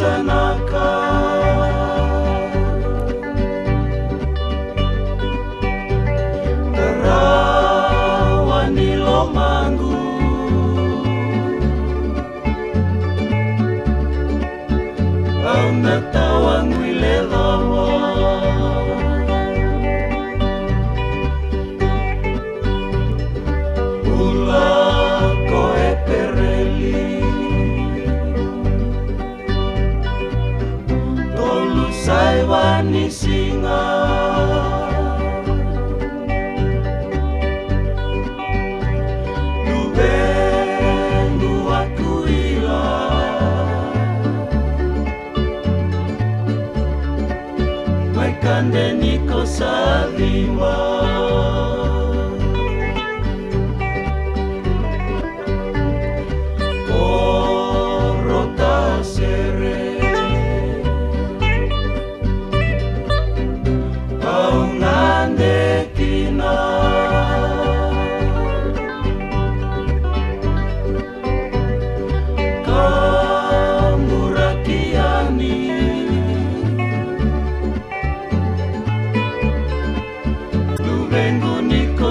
sanaka terawani lomanggu au natawang wilelawa ula koe pereli tolu saiwani singa lubengu aku ila mai kandeni ko salima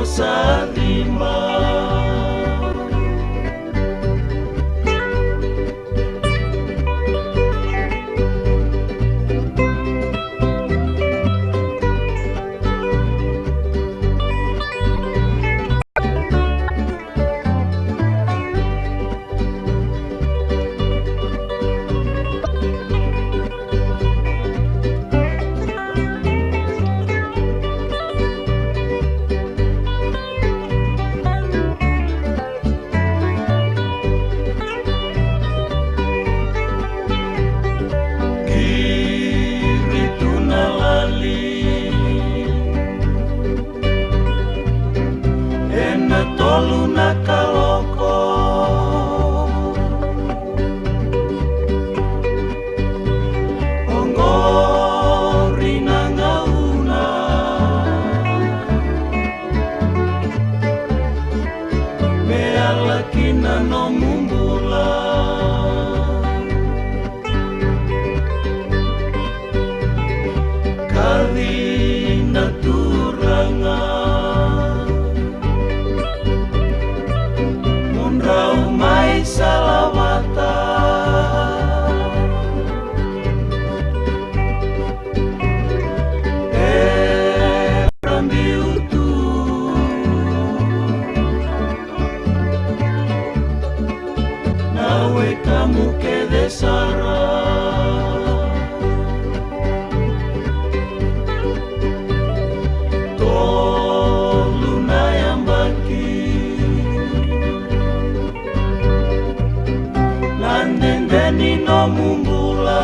salima tolu nakaloko ongori nangauna mealakina no mumbula kali naturanga mai salawata rambi utu nawe kamu ke desara tolu nayambaki nandendeni no mumbula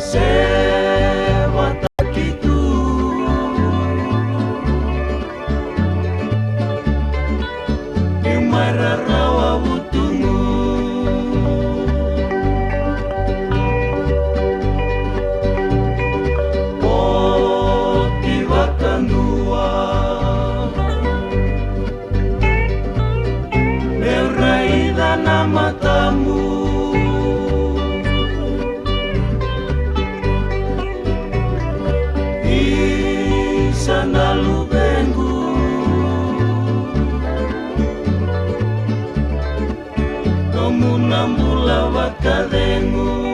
sewa takitu imararawa butungu poti wakandua matamu isana lubengu kamu nambula wakadengu